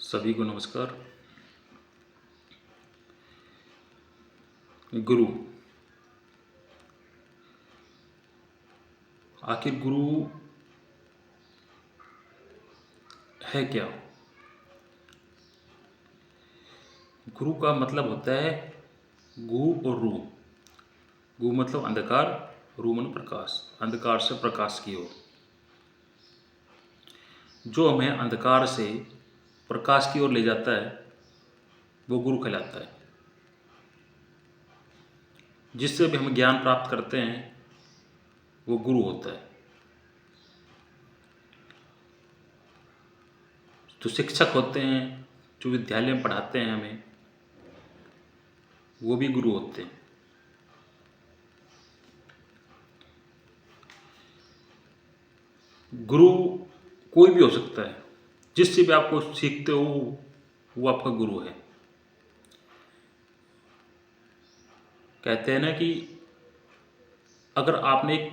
सभी को नमस्कार। गुरु, आखिर गुरु है क्या? गुरु का मतलब होता है गु और रू। गु मतलब अंधकार, रू मतलब प्रकाश। अंधकार से प्रकाश की ओर। जो हमें अंधकार से प्रकाश की ओर ले जाता है वो गुरु कहलाता है। जिससे भी हम ज्ञान प्राप्त करते हैं वो गुरु होता है। जो शिक्षक होते हैं, जो विद्यालय में पढ़ाते हैं हमें, वो भी गुरु होते हैं। गुरु कोई भी हो सकता है। जिससे भी आपको सीखते हो वो आपका गुरु है। कहते हैं ना कि अगर आपने एक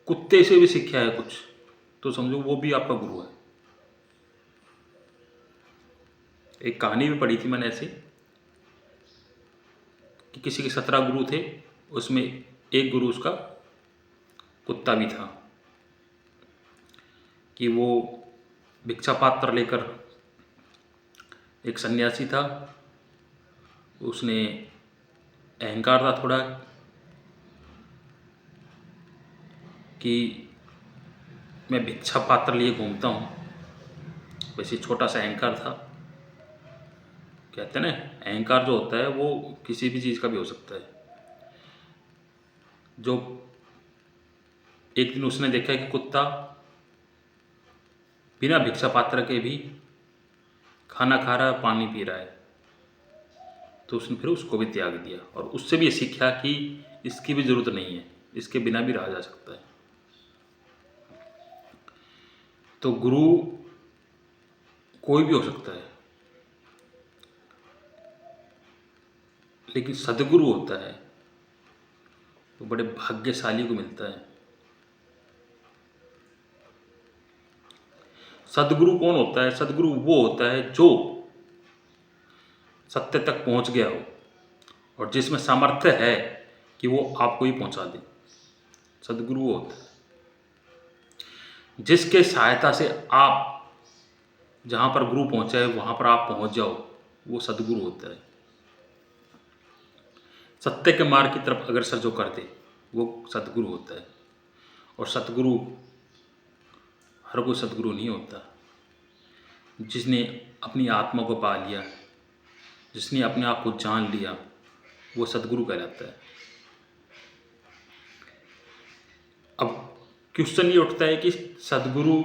कुत्ते से भी सीखा है कुछ तो समझो वो भी आपका गुरु है। एक कहानी भी पढ़ी थी मैंने ऐसे कि किसी के 17 गुरु थे, उसमें एक गुरु उसका कुत्ता भी था। कि वो भिक्षा पात्र लेकर, एक सन्यासी था, उसने अहंकार था थोड़ा कि मैं भिक्षा पात्र लिए घूमता हूँ। वैसे छोटा सा अहंकार था। कहते हैं ना, अहंकार जो होता है वो किसी भी चीज़ का भी हो सकता है। जो एक दिन उसने देखा कि कुत्ता बिना भिक्षा पात्र के भी खाना खा रहा है, पानी पी रहा है, तो उसने फिर उसको भी त्याग दिया और उससे भी ये सीखा कि इसकी भी ज़रूरत नहीं है, इसके बिना भी रहा जा सकता है। तो गुरु कोई भी हो सकता है, लेकिन सदगुरु होता है तो बड़े भाग्यशाली को मिलता है। सदगुरु कौन होता है? सदगुरु वो होता है जो सत्य तक पहुंच गया हो और जिसमें सामर्थ्य है कि वो आपको ही पहुंचा दे। सदगुरु वो होता है जिसके सहायता से आप जहां पर गुरु पहुंचा है वहां पर आप पहुंच जाओ, वो सदगुरु होता है। सत्य के मार्ग की तरफ अग्रसर जो कर दे वो सदगुरु होता है। और सदगुरु, हर कोई सदगुरु नहीं होता। जिसने अपनी आत्मा को पा लिया, जिसने अपने आप को जान लिया, वो सदगुरु कहलाता है। अब क्वेश्चन ये उठता है कि सदगुरु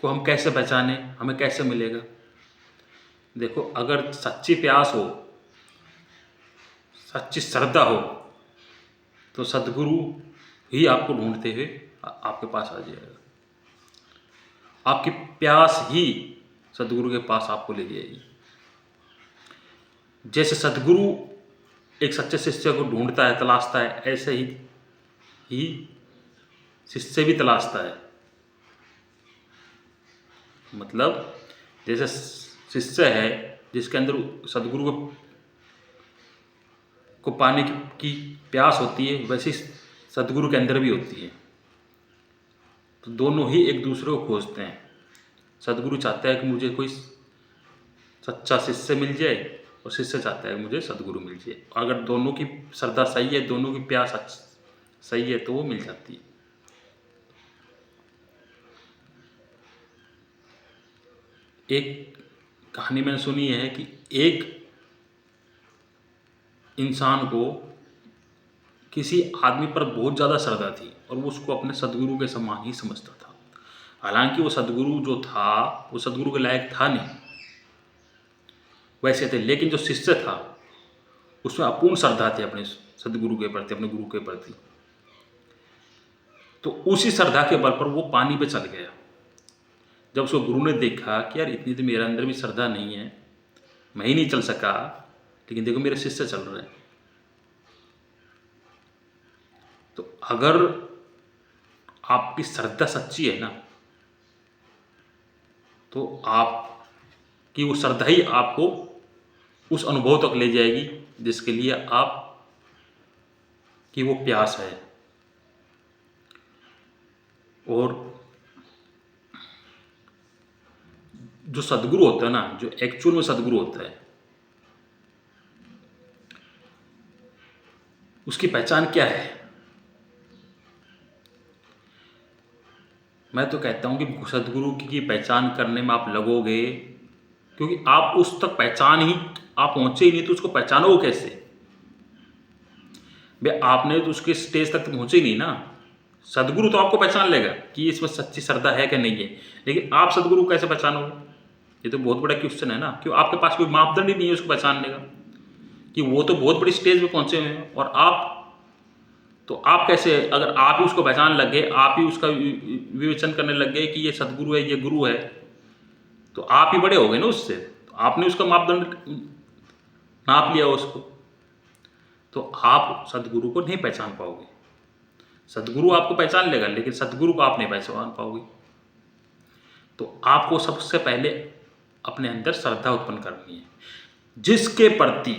को हम कैसे पहचाने, हमें कैसे मिलेगा? देखो, अगर सच्ची प्यास हो, सच्ची श्रद्धा हो, तो सदगुरु ही आपको ढूंढते हुए आपके पास आ जाएगा। आपकी प्यास ही सदगुरु के पास आपको ले जाएगी। जैसे सदगुरु एक सच्चे शिष्य को ढूंढता है, तलाशता है, ऐसे ही शिष्य भी तलाशता है। मतलब जैसे शिष्य है जिसके अंदर सदगुरु को पाने की प्यास होती है, वैसे सदगुरु के अंदर भी होती है। तो दोनों ही एक दूसरे को खोजते हैं। सदगुरु चाहता है कि मुझे कोई सच्चा शिष्य मिल जाए और शिष्य चाहता है कि मुझे सदगुरु मिल जाए। अगर दोनों की श्रद्धा सही है, दोनों की प्यास सही है, तो वो मिल जाती है। एक कहानी मैंने सुनी है कि एक इंसान को किसी आदमी पर बहुत ज़्यादा श्रद्धा थी और वो उसको अपने सदगुरु के समान ही समझता था। हालांकि वो सदगुरु जो था वो सदगुरु के लायक था नहीं, वैसे थे, लेकिन जो शिष्य था उसमें अपूर्ण श्रद्धा थी अपने सदगुरु के प्रति, अपने गुरु के प्रति। तो उसी श्रद्धा के बल पर वो पानी पे चल गया। जब उसको गुरु ने देखा कि यार इतनी तो मेरे अंदर भी श्रद्धा नहीं है, मैं ही नहीं चल सका, लेकिन देखो मेरे शिष्य चल रहे हैं। तो अगर आपकी श्रद्धा सच्ची है ना, तो आपकी वो श्रद्धा ही आपको उस अनुभव तक ले जाएगी जिसके लिए आप की वो प्यास है। और जो सद्गुरु होता है ना, जो एक्चुअल में सद्गुरु होता है, उसकी पहचान क्या है? मैं तो कहता हूं कि सद्गुरु की पहचान करने में आप लगोगे, क्योंकि आप उस तक पहचान ही आप पहुंचे ही नहीं तो उसको पहचानोगे कैसे? भाई आपने तो उसके स्टेज तक तो पहुंचे ही नहीं ना। सदगुरु तो आपको पहचान लेगा कि इसमें सच्ची श्रद्धा है कि नहीं है, लेकिन आप सदगुरु कैसे पहचानोगे? ये तो बहुत बड़ा क्वेश्चन है ना। क्यों? आपके पास कोई मापदंड ही नहीं है उसको पहचानने का, कि वो तो बहुत बड़ी स्टेज पे पहुंचे हुए हैं और आप कैसे, अगर आप ही उसको पहचान लग गए, आप ही उसका विवेचन करने लग गए कि ये सदगुरु है, ये गुरु है, तो आप ही बड़े हो गए ना उससे। तो आपने उसका मापदंड नाप लिया उसको, तो आप सदगुरु को नहीं पहचान पाओगे। सदगुरु आपको पहचान लेगा, लेकिन सदगुरु को आप नहीं पहचान पाओगे। तो आपको सबसे पहले अपने अंदर श्रद्धा उत्पन्न करनी है, जिसके प्रति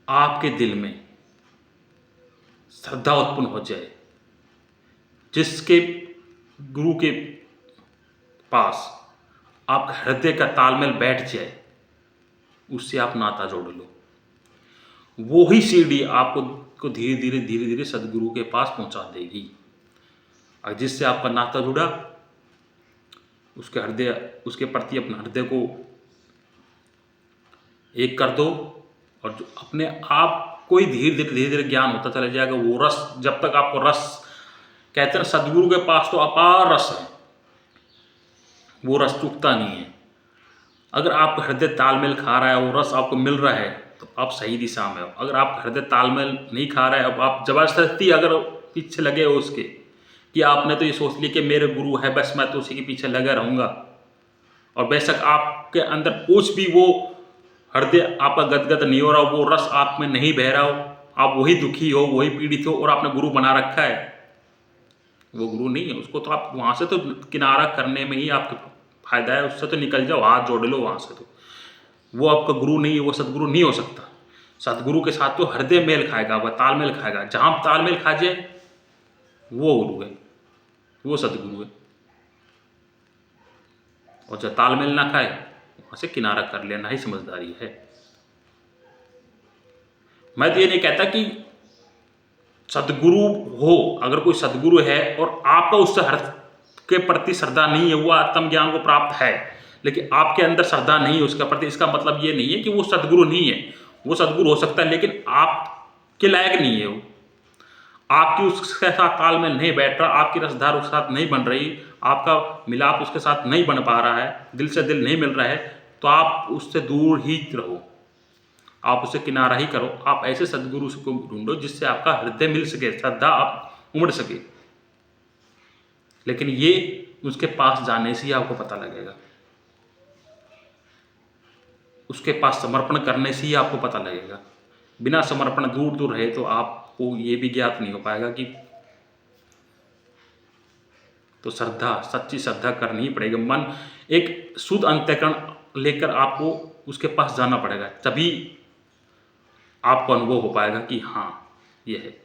आपके दिल में श्रद्धा उत्पन्न हो जाए, जिसके गुरु के पास आपका हृदय का तालमेल बैठ जाए, उससे आप नाता जोड़ लो। वो ही सीढ़ी आपको धीरे धीरे सदगुरु के पास पहुंचा देगी। और जिससे आपका नाता जुड़ा, उसके प्रति अपने हृदय को एक कर दो, और जो अपने आप को ही धीरे धीरे ज्ञान होता चला जाएगा। वो रस, जब तक आपको रस, कहते हैं सदगुरु के पास तो अपार रस है, वो रस चूकता नहीं है। अगर आपका हृदय तालमेल खा रहा है, वो रस आपको मिल रहा है, तो आप सही दिशा में हो। अगर आपका हृदय तालमेल नहीं खा रहा है, अब आप जबरदस्ती अगर पीछे लगे हो उसके, कि आपने तो ये सोच लिया कि मेरे गुरु है, बस मैं तो उसी के पीछे लगा रहूँगा, और बेशक आपके अंदर कुछ भी वो हृदय आपका गदगद नहीं हो रहा, वो रस आप में नहीं बह रहा हो, आप वही दुखी हो, वही पीड़ित हो, और आपने गुरु बना रखा है, वो गुरु नहीं है। उसको तो आप वहाँ से तो किनारा करने में ही आपको फायदा है, उससे तो निकल जाओ, हाथ जोड़ लो वहाँ से। तो वो आपका गुरु नहीं है, वो सदगुरु नहीं हो सकता। सदगुरु के साथ तो हृदय मेल खाएगा, वह तालमेल खाएगा। जहाँ तालमेल खा जाए, वो गुरु है, वो सदगुरु है। और जब तालमेल ना खाए, वहाँ से किनारा कर लेना ही समझदारी है। मैं तो ये नहीं कहता कि सदगुरु हो, अगर कोई सदगुरु है और आपका उससे के प्रति श्रद्धा नहीं है, वो आत्मज्ञान को प्राप्त है, लेकिन आपके अंदर श्रद्धा नहीं है उसका प्रति, इसका मतलब ये नहीं है कि वो सदगुरु नहीं है। वो सदगुरु हो सकता है, लेकिन आपके लायक नहीं है वो। आपकी उसके साथ तालमेल नहीं बैठ रहा, आपकी रसधार उसके साथ नहीं बन रही, आपका मिलाप उसके साथ नहीं बन पा रहा है, दिल से दिल नहीं मिल रहा है, तो आप उससे दूर ही रहो, आप उससे किनारा ही करो। आप ऐसे सदगुरु को ढूंढो जिससे आपका हृदय मिल सके, श्रद्धा आप उमड़ सके। लेकिन ये उसके पास जाने से ही आपको पता लगेगा, उसके पास समर्पण करने से ही आपको पता लगेगा। बिना समर्पण दूर दूर रहे तो आपको ये भी ज्ञात नहीं हो पाएगा कि, तो श्रद्धा, सच्ची श्रद्धा करनी ही पड़ेगी। मन एक शुद्ध अंतःकरण लेकर आपको उसके पास जाना पड़ेगा, तभी आपको अनुभव हो पाएगा कि हाँ ये है।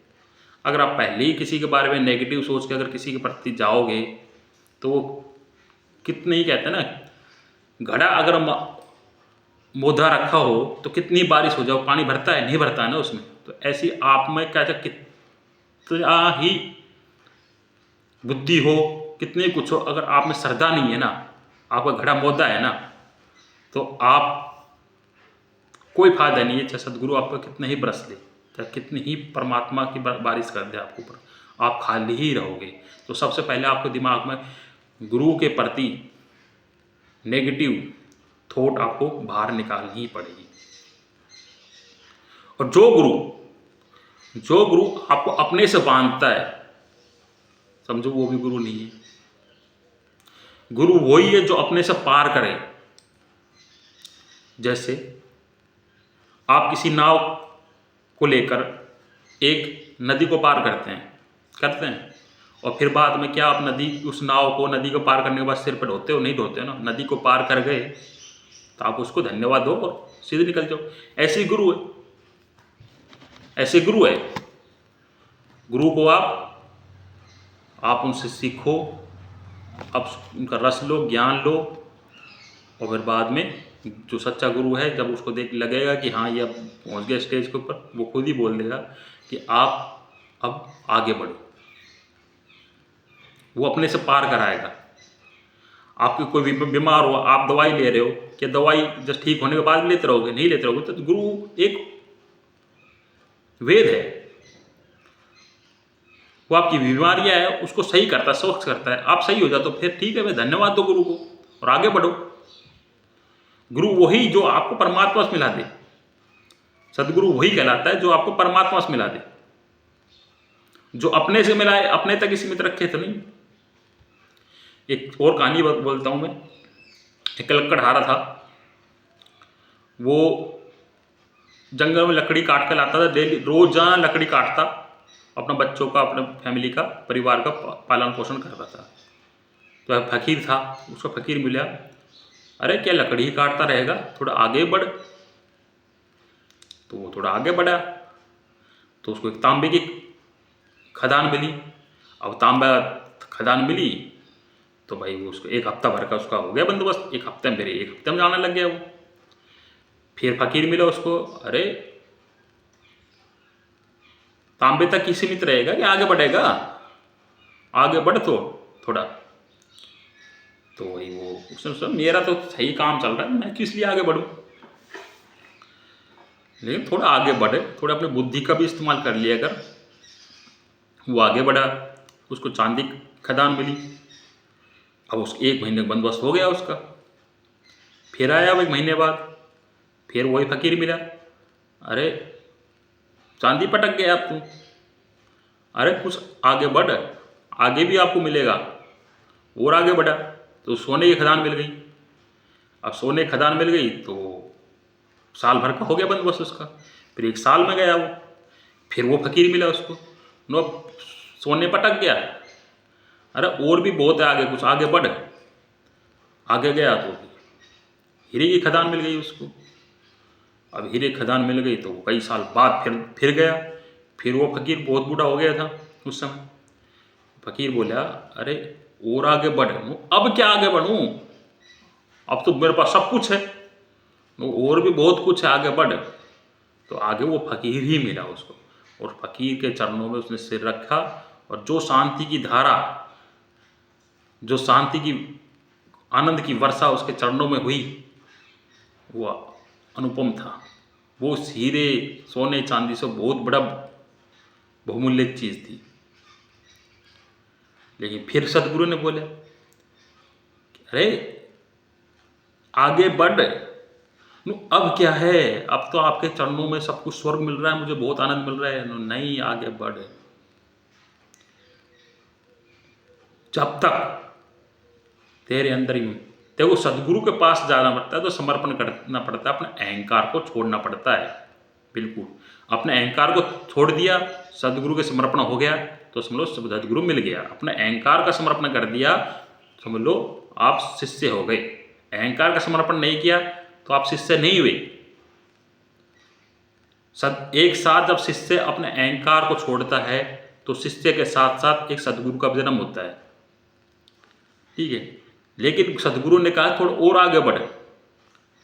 अगर आप पहले ही किसी के बारे में नेगेटिव सोच के अगर किसी के प्रति जाओगे, तो वो कितने ही कहते हैं ना, घड़ा अगर मोधा रखा हो तो कितनी बारिश हो जाओ, पानी भरता है? नहीं भरता है ना उसमें। तो ऐसी आप में कहते कितना ही बुद्धि हो, कितने कुछ हो, अगर आप में श्रद्धा नहीं है ना, आपका घड़ा मोदा है ना, तो आप कोई फायदा नहीं है, चाहे सदगुरु आपका कितने ही बरस ले, चाहे कितनी ही परमात्मा की बारिश कर दे आपके ऊपर, आप खाली ही रहोगे। तो सबसे पहले आपके दिमाग में गुरु के प्रति नेगेटिव थॉट आपको बाहर निकालनी ही पड़ेगी। और जो गुरु आपको अपने से बांधता है, समझो वो भी गुरु नहीं है। गुरु वही है जो अपने से पार करे। जैसे आप किसी नाव को लेकर एक नदी को पार करते हैं, और फिर बाद में क्या आप नदी, उस नाव को, नदी को पार करने के बाद सिर पर ढोते हो? नहीं ढोते हो ना। नदी को पार कर गए तो आप उसको धन्यवाद दो और सीधे निकल जाओ। ऐसे ही गुरु है, ऐसे गुरु है। गुरु को आप उनसे सीखो, आप उनका रस लो, ज्ञान लो, और फिर बाद में जो सच्चा गुरु है, जब उसको देख लगेगा कि हाँ ये अब पहुँच गया स्टेज के ऊपर, वो खुद ही बोल देगा कि आप अब आगे बढ़ो। वो अपने से पार कराएगा। आपके कोई भी बीमार हो, आप दवाई ले रहे हो, क्या दवाई जस्ट ठीक होने के बाद भी लेते रहोगे? नहीं लेते रहोगे। तो गुरु एक वेद है, वो आपकी बीमारियां है उसको सही करता है, स्वस्थ करता है। आप सही हो जाओ तो फिर ठीक है, मैं धन्यवाद दो गुरु को और आगे बढ़ो। गुरु वही जो आपको परमात्मा से मिला दे। सदगुरु वही कहलाता है जो आपको परमात्मा से मिला दे। जो अपने से मिलाए, अपने तक ही सीमित रखे तो नहीं। एक और कहानी बोलता हूं मैं। एक लकड़हारा था, वो जंगल में लकड़ी काट कर लाता था डेली, रोजाना लकड़ी काटता, अपने बच्चों का, अपने फैमिली का, परिवार का पालन पोषण कर रहा था। तो फकीर था, उसको फकीर मिला, अरे क्या लकड़ी ही काटता रहेगा, थोड़ा आगे बढ़। तो वो थोड़ा आगे बढ़ा, तो उसको एक तांबे की खदान मिली। अब तांबा खदान मिली तो भाई वो उसको एक हफ्ता भर का उसका हो गया बंदोबस्त। एक हफ्ते में जाने लग गया वो। फिर फकीर मिला उसको, अरे तांबे तक ही सीमित रहेगा कि आगे बढ़ेगा? आगे बढ़ तो थोड़ा। तो वही वो उसने सोचा मेरा तो सही काम चल रहा है, मैं किस लिए आगे बढ़ूं? लेकिन थोड़ा आगे बढ़े, थोड़ा अपनी बुद्धि का भी इस्तेमाल कर लिया अगर। वो आगे बढ़ा, उसको चांदी खदान मिली। अब उसको 1 महीने का बंदोबस्त हो गया उसका। फिर आया वो 1 महीने बाद, फिर वही फकीर मिला, अरे चांदी पटक गया आप तू, अरे कुछ आगे बढ़, आगे भी आपको मिलेगा। और आगे बढ़ा तो सोने की खदान मिल गई। अब सोने की खदान मिल गई तो साल भर का हो गया बंदोबस्त उसका। फिर 1 साल में गया वो, फिर वो फकीर मिला उसको, नो सोने पटक गया, अरे और भी बहुत है आगे, कुछ आगे बढ़। आगे गया तो हीरे की खदान मिल गई उसको। अब हीरे की खदान मिल गई तो कई साल बाद फिर गया। फिर वो फकीर बहुत बूढ़ा हो गया था उस समय। फकीर बोला, अरे और आगे बढ़। अब क्या आगे बढ़ूं, अब तो मेरे पास सब कुछ है, और भी बहुत कुछ है, आगे बढ़। तो आगे वो फकीर ही मिला उसको, और फकीर के चरणों में उसने सिर रखा, और जो शांति की धारा, जो शांति की, आनंद की वर्षा उसके चरणों में हुई, वो अनुपम था। वो हीरे सोने चांदी से बहुत बड़ा बहुमूल्य चीज थी। लेकिन फिर सदगुरु ने बोले, अरे आगे बढ़, अब क्या है, अब तो आपके चरणों में सब कुछ स्वर्ग मिल रहा है, मुझे बहुत आनंद मिल रहा है। नहीं, आगे बढ़। जब तक तेरे अंदर ही, देखो सदगुरु के पास जाना पड़ता है तो समर्पण करना पड़ता है, अपने अहंकार को छोड़ना पड़ता है। बिल्कुल अपने अहंकार को छोड़ दिया, सदगुरु के समर्पण हो गया तो समझ लो सदगुरु मिल गया। अपने अहंकार का समर्पण कर दिया, समझ लो आप शिष्य हो गए। अहंकार का समर्पण नहीं किया तो आप शिष्य नहीं हुए। एक साथ जब शिष्य अपने अहंकार को छोड़ता है तो शिष्य के साथ साथ एक सदगुरु का जन्म होता है। ठीक है, लेकिन सदगुरु ने कहा थोड़ा और आगे बढ़,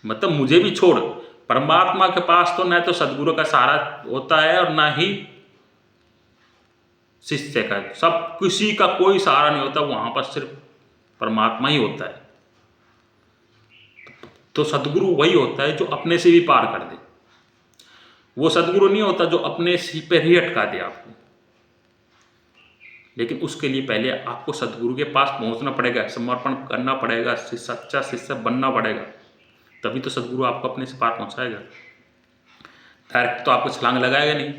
मतलब मुझे भी छोड़। परमात्मा के पास तो न तो सदगुरु का सहारा होता है और ना ही शिष्य का, सब किसी का कोई सहारा नहीं होता, वहां पर सिर्फ परमात्मा ही होता है। तो सदगुरु वही होता है जो अपने से भी पार कर दे। वो सदगुरु नहीं होता जो अपने से पे ही अटका दे आपको। लेकिन उसके लिए पहले आपको सदगुरु के पास पहुंचना पड़ेगा, समर्पण करना पड़ेगा, सच्चा शिष्य बनना पड़ेगा, तभी तो सदगुरु आपको अपने से पार पहुंचाएगा। डायरेक्ट तो आपको छलांग लगाएगा नहीं।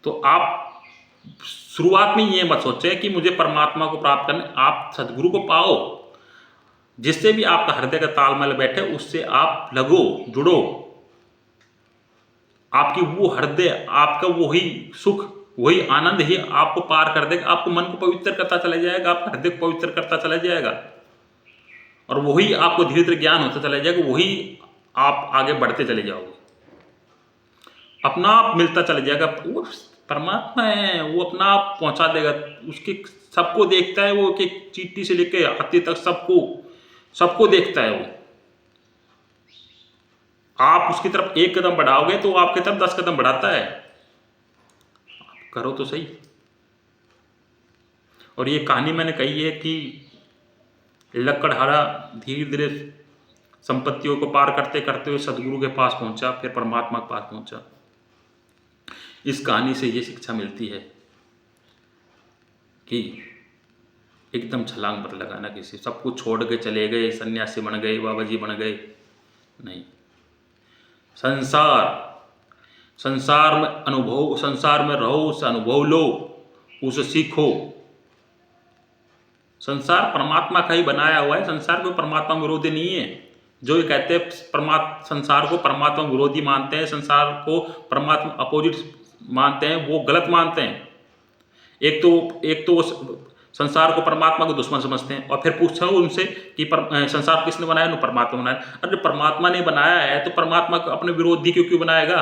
तो आप शुरुआत में ये मत सोचें कि मुझे परमात्मा को प्राप्त करना। आप सदगुरु को पाओ, जिससे भी आपका हृदय का तालमेल बैठे उससे आप लगो, जुड़ो। आपकी वो हृदय, आपका वही सुख वही आनंद ही आपको पार कर देगा, आपको मन को पवित्र करता चला जाएगा, आपका हृदय को पवित्र करता चला जाएगा, और वही आपको धीरे धीरे ज्ञान होता चला जाएगा, वही आप आगे बढ़ते चले जाओगे, अपना आप मिलता चला जाएगा। वो परमात्मा है, वो अपना आप पहुंचा देगा, उसके सबको देखता है वो, कि चींटी से लेके हाथी तक सबको देखता है वो। आप उसकी तरफ एक कदम बढ़ाओगे तो आपकी तरफ 10 कदम बढ़ाता है। करो तो सही। और ये कहानी मैंने कही है कि लकड़हारा धीरे धीरे संपत्तियों को पार करते करते हुए सदगुरु के पास पहुंचा, फिर परमात्मा के पास पहुंचा। इस कहानी से ये शिक्षा मिलती है कि एकदम छलांग मत लगाना किसी, सब कुछ छोड़ के चले गए, सन्यासी बन गए, बाबा जी बन गए, नहीं। संसार में अनुभव, संसार में रहो, उसे अनुभव लो, उसे सीखो। संसार परमात्मा का ही बनाया हुआ है, संसार को परमात्मा विरोधी नहीं है। जो ये कहते हैं संसार को परमात्मा विरोधी मानते हैं, संसार को परमात्मा अपोजिट मानते हैं, वो गलत मानते हैं। एक तो वो संसार को परमात्मा को दुश्मन समझते हैं, और फिर पूछो उनसे कि संसार किसने बनाया? परमात्मा बनाया। अरे संसार ने बनाया है तो परमात्मा को अपने विरोधी क्यों बनाएगा?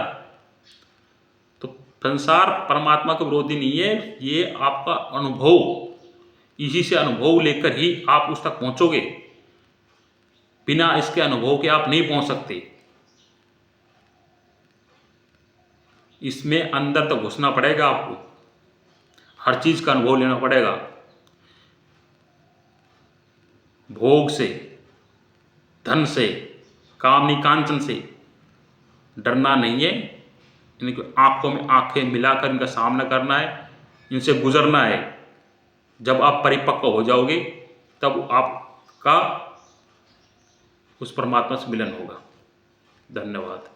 तो संसार परमात्मा का विरोधी नहीं है, ये आपका अनुभव, इसी से अनुभव लेकर ही आप उस तक पहुंचोगे। बिना इसके अनुभव के आप नहीं पहुंच सकते। इसमें अंदर तक घुसना पड़ेगा आपको, हर चीज का अनुभव लेना पड़ेगा। भोग से, धन से, कामनी कांचन से डरना नहीं है। इनकी आंखों में आंखें मिलाकर इनका सामना करना है, इनसे गुजरना है। जब आप परिपक्व हो जाओगे तब आपका उस परमात्मा से मिलन होगा। धन्यवाद।